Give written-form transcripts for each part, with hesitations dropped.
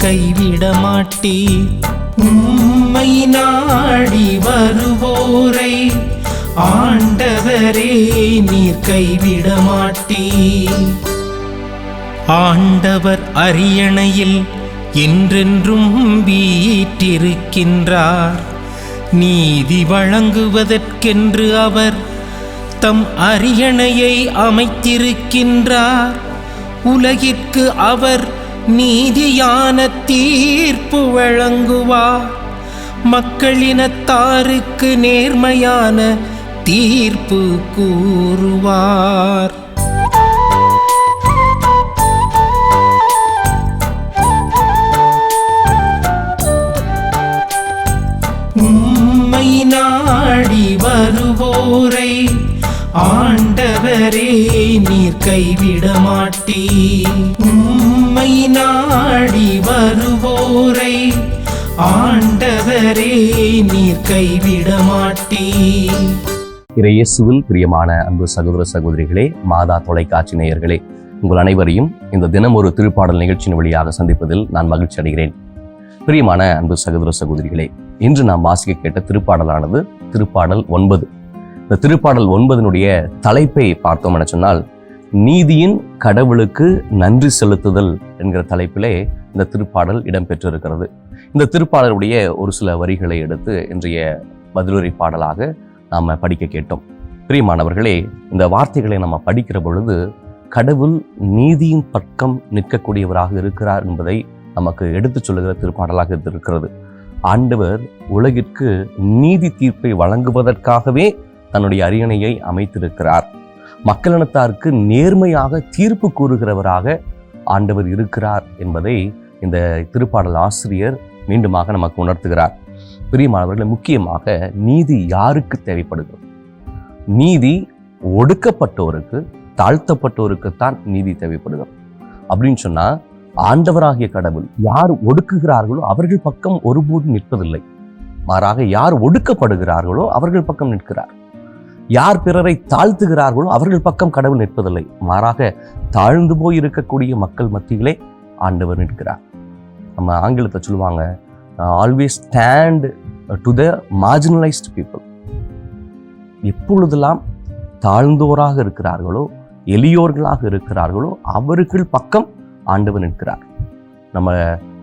கைவிட மாட்டீர். உம்மை நாடி வருவோரை ஆண்டவரே நீர் கைவிட மாட்டீர். ஆண்டவர் அரியணையில் என்றென்றும் வீற்றிருக்கின்றார். நீதி வழங்குவதற்கென்று அவர் தம் அரியணையை அமைத்திருக்கின்றார். உலகிற்கு அவர் நீதியான தீர்ப்பு வழங்குவார். மக்களினத்தாருக்கு நேர்மையான தீர்ப்பு கூறுவார். உம்மை நாடி வருவோரை ஆண்டவரே நீர் கைவிட மாட்டீர். உம்மை நாடி வருவோரை ஆண்டவரே நீர் கைவிட மாட்டீர். இயேசுவில் பிரியமான அன்பு சகோதர சகோதரிகளே, மாதா தொலைக்காட்சி நேயர்களே, உங்கள் அனைவரையும் இந்த தினம் ஒரு திருப்பாடல் நிகழ்ச்சியின் வழியாக சந்திப்பதில் நான் மகிழ்ச்சி அடைகிறேன். பிரியமான அன்பு சகோதர சகோதரிகளே, இன்று நாம் வாசிக்க கேட்ட திருப்பாடலானது திருப்பாடல் 9. இந்த திருப்பாடல் 9 தலைப்பை பார்த்தோம் என சொன்னால், நீதியின் கடவுளுக்கு நன்றி செலுத்துதல் என்கிற தலைப்பிலே இந்த திருப்பாடல் இடம்பெற்றிருக்கிறது. இந்த திருப்பாடலுடைய ஒரு சில வரிகளை எடுத்து இன்றைய பதிலுரை பாடலாக நாம் படிக்க கேட்டோம். பிரியமானவர்களே, இந்த வார்த்தைகளை நம்ம படிக்கிற பொழுது கடவுள் நீதியின் பக்கம் நிற்கக்கூடியவராக இருக்கிறார் என்பதை நமக்கு எடுத்துச் சொல்லுகிற திருப்பாடலாக இருக்கிறது. ஆண்டவர் உலகிற்கு நீதி தீர்ப்பை வழங்குவதற்காகவே தன்னுடைய அரியணையை அமைத்திருக்கிறார். மக்களினத்தாருக்கு நேர்மையாக தீர்ப்பு கூறுகிறவராக ஆண்டவர் இருக்கிறார் என்பதை இந்த திருப்பாடல் ஆசிரியர் மீண்டுமாக நமக்கு உணர்த்துகிறார். பிரியமானவர்களே, முக்கியமாக நீதி யாருக்கு தேவைப்படுகிறது? நீதி ஒடுக்கப்பட்டோருக்கு, தாழ்த்தப்பட்டோருக்குத்தான் நீதி தேவைப்படுகிறது. அப்படின்னு சொன்னா, ஆண்டவராகிய கடவுள் யார் ஒடுக்குகிறார்களோ அவர்கள் பக்கம் ஒருபோதும் நிற்பதில்லை. மாறாக யார் ஒடுக்கப்படுகிறார்களோ அவர்கள் பக்கம் நிற்கிறார். யார் பிறரை தாழ்த்துகிறார்களோ அவர்கள் பக்கம் கடவுள் நிற்பதில்லை. மாறாக தாழ்ந்து போய் இருக்கக்கூடிய மக்கள் மத்தியிலே ஆண்டவர் நிற்கிறார். நம்ம ஆங்கிலத்தை சொல்லுவாங்க, always stand to the marginalised people. எப்பொழுதெல்லாம் தாழ்ந்தோராக இருக்கிறார்களோ, எளியோர்களாக இருக்கிறார்களோ அவர்கள் பக்கம் ஆண்டவர் நிற்கிறார். நம்ம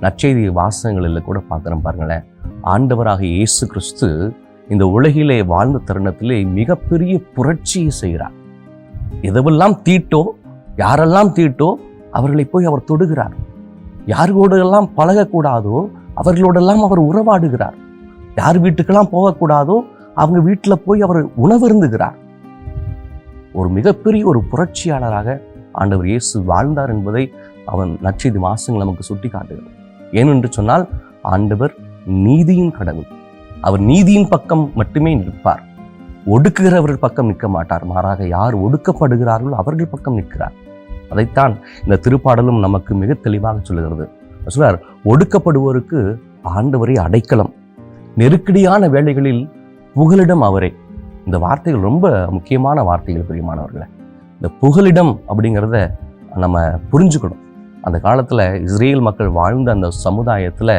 நற்செய்தி வாசகங்களில் கூட பார்க்குறோம் பாருங்களேன். ஆண்டவராக இயேசு கிறிஸ்து இந்த உலகிலே வாழ்ந்த தருணத்திலே மிகப்பெரிய புரட்சியை செய்கிறார். எதுவெல்லாம் தீட்டோ, யாரெல்லாம் தீட்டோ அவர்களை போய் அவர் தொடுகிறார். யாரோடெல்லாம் பழகக்கூடாதோ அவர்களோடெல்லாம் அவர் உறவாடுகிறார். யார் வீட்டுக்கெல்லாம் போகக்கூடாதோ அவங்க வீட்டில் போய் அவர் உணவருந்துகிறார். ஒரு மிகப்பெரிய ஒரு புரட்சியாளராக ஆண்டவர் இயேசு வாழ்ந்தார் என்பதை அவன் நற்செய்தி வாசகங்கள் நமக்கு சுட்டி காட்டுகிறது. ஏனென்று சொன்னால், ஆண்டவர் நீதியின் கடவுள். அவர் நீதியின் பக்கம் மட்டுமே நிற்பார். ஒடுக்குகிறவர்கள் பக்கம் நிற்க மாட்டார். மாறாக யார் ஒடுக்கப்படுகிறார்களோ அவர்கள் பக்கம் நிற்கிறார். அதைத்தான் இந்த திருப்பாடலும் நமக்கு மிக தெளிவாக சொல்லுகிறது. சொல்றார், ஒடுக்கப்படுவோருக்கு ஆண்டவரே அடைக்கலம், நெருக்கடியான வேளைகளில் புகலிடம் அவரே. இந்த வார்த்தைகள் ரொம்ப முக்கியமான வார்த்தைகள் பிரியமானவர்களே. இந்த புகலிடம் அப்படிங்கிறத நம்ம புரிஞ்சுக்கணும். அந்த காலத்தில் இஸ்ரேல் மக்கள் வாழ்ந்த அந்த சமுதாயத்தில்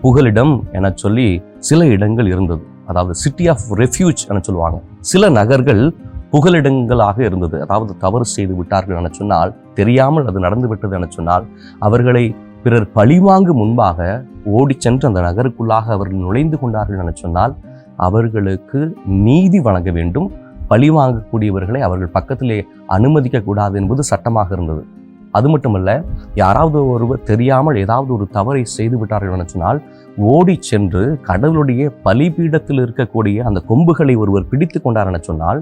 புகலிடம் என சொல்லி சில இடங்கள் இருந்தது. அதாவது சிட்டி ஆஃப் ரெஃப்யூஜ் என சொல்லுவாங்க. சில நகர்கள் புகலிடங்களாக இருந்தது. அதாவது தவறு செய்து விட்டார்கள் என சொன்னால், தெரியாமல் அது நடந்து விட்டது என சொன்னால், அவர்களை பிறர் பழிவாங்கு முன்பாக ஓடி சென்று அந்த நகருக்குள்ளாக அவர்கள் நுழைந்து கொண்டார்கள் என சொன்னால், அவர்களுக்கு நீதி வழங்க வேண்டும். பழி வாங்கக்கூடியவர்களை அவர்கள் பக்கத்திலே அனுமதிக்க கூடாது என்பது சட்டமாக இருந்தது. அது மட்டுமல்ல, யாராவது ஒருவர் தெரியாமல் ஏதாவது ஒரு தவறை செய்து விட்டார்கள் என சொன்னால், ஓடி சென்று கடவுளுடைய பலிபீடத்தில் இருக்கக்கூடிய அந்த கொம்புகளை ஒருவர் பிடித்து கொண்டார் என சொன்னால்,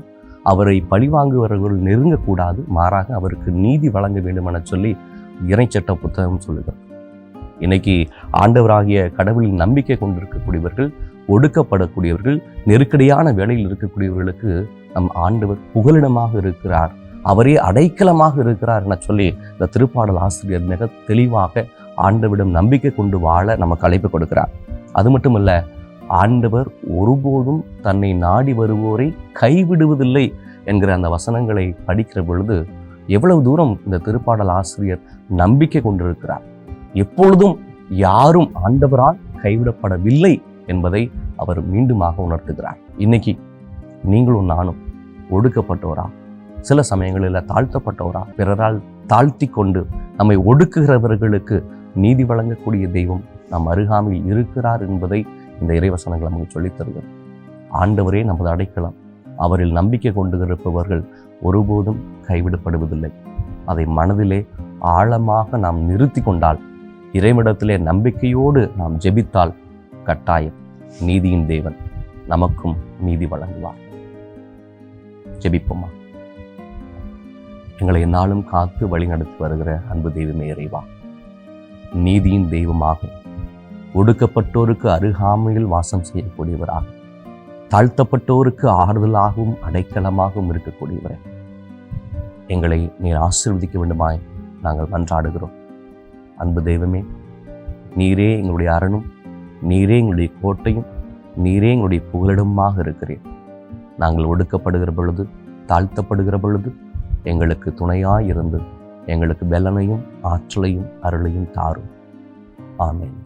அவரை பழிவாங்குவவர்கள் நெருங்கக்கூடாது. மாறாக அவருக்கு நீதி வழங்க வேண்டும் என சொல்லி இறைச்சட்ட புத்தகம் சொல்லுகிறது. இன்னைக்கு ஆண்டவராகிய கடவுளின் நம்பிக்கை கொண்டிருக்கக்கூடியவர்கள், ஒடுக்கப்படக்கூடியவர்கள், நெருக்கடியான வேலையில் இருக்கக்கூடியவர்களுக்கு நம் ஆண்டவர் புகலிடமாக இருக்கிறார், அவரே அடைக்கலமாக இருக்கிறார் என சொல்லி இந்த திருப்பாடல் ஆசிரியர் மிக தெளிவாக ஆண்டவரிடம் நம்பிக்கை கொண்டு வாழ நமக்கு அழைப்பு கொடுக்கிறார். அது மட்டுமல்ல, ஆண்டவர் ஒருபோதும் தன்னை நாடி வருவோரை கைவிடுவதில்லை என்கிற அந்த வசனங்களை படிக்கிற பொழுது எவ்வளவு தூரம் இந்த திருப்பாடல் ஆசிரியர் நம்பிக்கை கொண்டிருக்கிறார். எப்பொழுதும் யாரும் ஆண்டவரால் கைவிடப்படவில்லை என்பதை அவர் மீண்டுமாக உணர்த்துகிறார். இன்னைக்கு நீங்களும் நானும் ஒடுக்கப்பட்டவரா, சில சமயங்களில் தாழ்த்தப்பட்டவரா, பிறரால் தாழ்த்தி கொண்டு நம்மை ஒடுக்குகிறவர்களுக்கு நீதி வழங்கக்கூடிய தெய்வம் நம் அருகாமையில் இருக்கிறார் என்பதை இந்த இறைவசனங்கள் நமக்கு சொல்லித் தருகிறது. ஆண்டவரே நமது அடைக்கலம், அவரில் நம்பிக்கை கொண்டு இருப்பவர்கள் ஒருபோதும் கைவிடப்படுவதில்லை. அதை மனதிலே ஆழமாக நாம் நிறுத்தி கொண்டால், இறைவனிடத்திலே நம்பிக்கையோடு நாம் ஜெபித்தால், கட்டாயம் நீதியின் தேவன் நமக்கும் நீதி வழங்குவார். ஜெபிப்போமா. எங்களை எந்நாளும் காத்து வழி நடத்தி வருகிற அன்பு தெய்வமே இறைவா, நீதியின் தெய்வமாக, ஒடுக்கப்பட்டோருக்கு அருகாமையில் வாசம் செய்யக்கூடியவராக, தாழ்த்தப்பட்டோருக்கு ஆறுதலாகவும் அடைக்கலமாகவும் இருக்கக்கூடியவரே, எங்களை நீர் ஆசீர்வதிக்க வேண்டுமாய் நாங்கள் மன்றாடுகிறோம். அன்பு தெய்வமே, நீரே எங்களுடைய அரணும், நீரே எங்களுடைய கோட்டையும், நீரே எங்களுடைய புகலிடமாக இருக்கிறேன். நாங்கள் ஒடுக்கப்படுகிற பொழுது, தாழ்த்தப்படுகிற பொழுது எங்களுக்கு துணையாய் இருந்து எங்களுக்கு பலனையும் ஆற்றலையும் அருளையும் தாரும். ஆமென்.